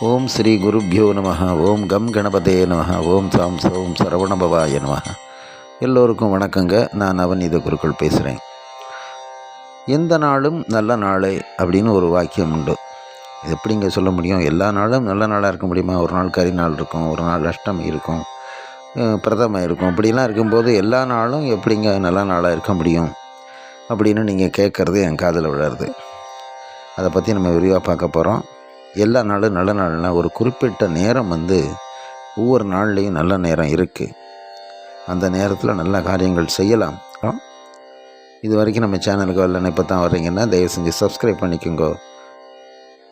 ஓம் ஸ்ரீ குருப்யோ நமஹ. ஓம் கம் கணபதே நமஹ. ஓம் சாம் சோம் சரவணபவாய நமஹ. எல்லோருக்கும் வணக்கங்க. நான் நவநீத குருக்கள் பேசுகிறேன். எந்த நாளும் நல்ல நாளே அப்படின்னு ஒரு வாக்கியம் உண்டு. இது எப்படிங்க சொல்ல முடியும்? எல்லா நாளும் நல்ல நாளாக இருக்க முடியுமா? ஒரு நாள் கரி நாள் இருக்கும், ஒரு நாள் அஷ்டமி இருக்கும், பிரதம இருக்கும். இப்படிலாம் இருக்கும்போது எல்லா நாளும் எப்படிங்க நல்ல நாளாக இருக்க முடியும் அப்படின்னு நீங்கள் கேட்குறது என் காதில் விழருது. அதை பற்றி நம்ம விரிவாக பார்க்க போகிறோம். எல்லா நாளும் நல்ல நாள்னா ஒரு குறிப்பிட்ட நேரம் ஒவ்வொரு நாள்லேயும் நல்ல நேரம் இருக்குது. அந்த நேரத்தில் நல்ல காரியங்கள் செய்யலாம். இது வரைக்கும் நம்ம சேனலுக்கு வரலன்னு இப்போ தான் வர்றீங்கன்னா தயவு செஞ்சு சப்ஸ்கிரைப் பண்ணிக்கோங்க.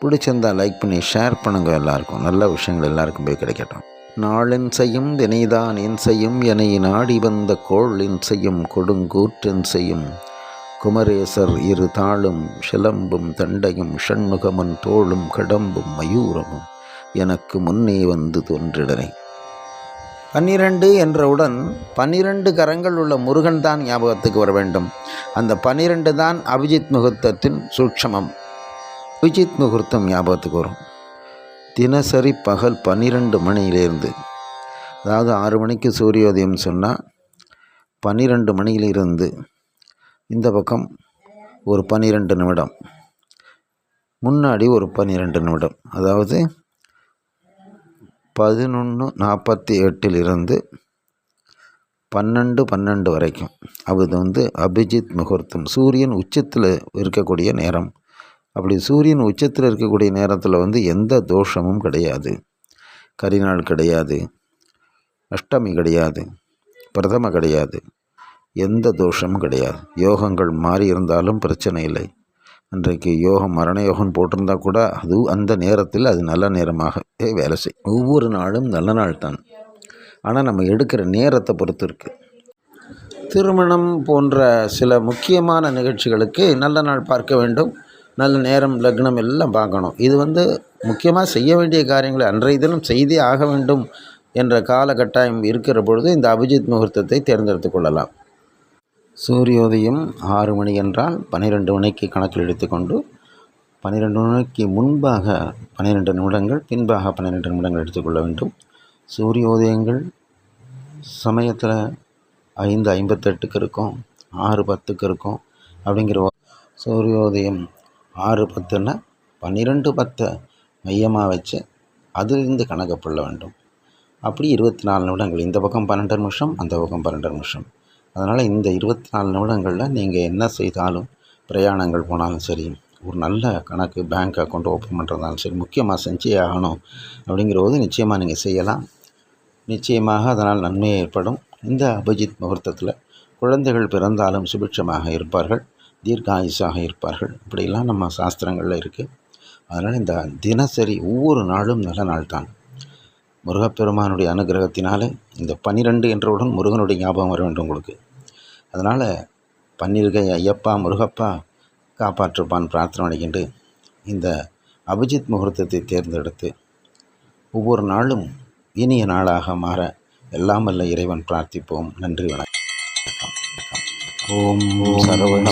பிடிச்சிருந்தால் லைக் பண்ணி ஷேர் பண்ணுங்க. எல்லாருக்கும் நல்ல விஷயங்கள் எல்லாருக்கும் போய் கிடைக்கட்டும். நாளின் செய்யும் தினைதான் என் செய்யும் என நாடி வந்த கோளின் செய்யும் கொடுங்கூற்றின் செய்யும் குமரேசர் இரு தாளும் சிலம்பும் தண்டையும் ஷண்முகமன் தோளும் கடம்பும் மயூரமும் எனக்கு முன்னே வந்து தோன்றிடனே. 12 என்றவுடன் 12 கரங்கள் உள்ள முருகன் தான் ஞாபகத்துக்கு வர வேண்டும். அந்த 12 தான் அபிஜித் முகூர்த்தத்தின் சூட்சமம். அபிஜித் முகூர்த்தம் ஞாபகத்துக்கு வரும். தினசரி பகல் 12 மணியிலிருந்து, அதாவது 6 மணிக்கு சூரியோதயம் சொன்னால் 12 மணியிலிருந்து இந்த பக்கம் ஒரு 12 நிமிடம், முன்னாடி ஒரு 12 நிமிடம், அதாவது 11:48 12:12 வரைக்கும் அது அபிஜித் முகூர்த்தம். சூரியன் உச்சத்தில் இருக்கக்கூடிய நேரம். அப்படி சூரியன் உச்சத்தில் இருக்கக்கூடிய நேரத்தில் எந்த தோஷமும் கிடையாது. கரிநாள் கிடையாது, அஷ்டமி கிடையாது, பிரதம கிடையாது, எந்த தோஷமும் கிடையாது. யோகங்கள் மாறி இருந்தாலும் பிரச்சனை இல்லை. அன்றைக்கு யோகம் மரண யோகம் போட்டிருந்தால் கூட அந்த நேரத்தில் அது நல்ல நேரமாகவே வேலை செய்யும். ஒவ்வொரு நாளும் நல்ல நாள் தான். ஆனால் நம்ம எடுக்கிற நேரத்தை பொறுத்து இருக்குது. திருமணம் போன்ற சில முக்கியமான நிகழ்ச்சிகளுக்கு நல்ல நாள் பார்க்க வேண்டும். நல்ல நேரம், லக்னம் எல்லாம் பார்க்கணும். இது முக்கியமாக செய்ய வேண்டிய காரியங்களை அன்றைய தினம் செய்தே ஆக வேண்டும் என்ற காலகட்டாயம் இருக்கிற பொழுது இந்த அபிஜித் முகூர்த்தத்தை தேர்ந்தெடுத்து கொள்ளலாம். சூரியோதயம் 6 மணி என்றால் 12 மணிக்கு கணக்கில் எடுத்துக்கொண்டு 12 மணிக்கு முன்பாக 12 நிமிடங்கள், பின்பாக 12 நிமிடங்கள் எடுத்துக்கொள்ள வேண்டும். சூரியோதயங்கள் சமயத்தில் 5:58 இருக்கும், 6:10 இருக்கும். அப்படிங்கிற சூரியோதயம் 6:10ன்னா 12:10 மையமாக வச்சு அதிலிருந்து கணக்கு கொள்ள வேண்டும். அப்படி 24 நிமிடங்கள், இந்த பக்கம் 12 நிமிஷம், அந்த பக்கம் 12 நிமிஷம். அதனால் இந்த 24 நிமிடங்களில் நீங்கள் என்ன செய்தாலும், பிரயாணங்கள் போனாலும் சரி, ஒரு நல்ல கணக்கு பேங்க் அக்கௌண்ட் ஓப்பன் பண்ணுறதாலும் சரி, முக்கியமாக செஞ்சே ஆகணும். அப்படிங்கிற போது நிச்சயமாக நீங்கள் செய்யலாம். நிச்சயமாக அதனால் நன்மை ஏற்படும். இந்த அபிஜித் முகூர்த்தத்தில் குழந்தைகள் பிறந்தாலும் சுபிட்சமாக இருப்பார்கள், தீர்க்காயுசாக இருப்பார்கள். இப்படிலாம் நம்ம சாஸ்திரங்களில் இருக்குது. அதனால் இந்த தினசரி ஒவ்வொரு நாளும் நல்ல நாள் தான். முருகப்பெருமானுடைய அனுகிரகத்தினாலே இந்த 12 என்றவுடன் முருகனுடைய ஞாபகம் வர வேண்டும் உங்களுக்கு. அதனால் பன்னிருகை ஐயப்பா முருகப்பா காப்பாற்றுப்பான் பிரார்த்தனை பண்ணிக்கிண்டு இந்த அபிஜித் முகூர்த்தத்தை தேர்ந்தெடுத்து ஒவ்வொரு நாளும் இனிய நாளாக மாற எல்லாம் வல்ல இறைவன் பிரார்த்திப்போம். நன்றி, வணக்கம். ஓம் சரவண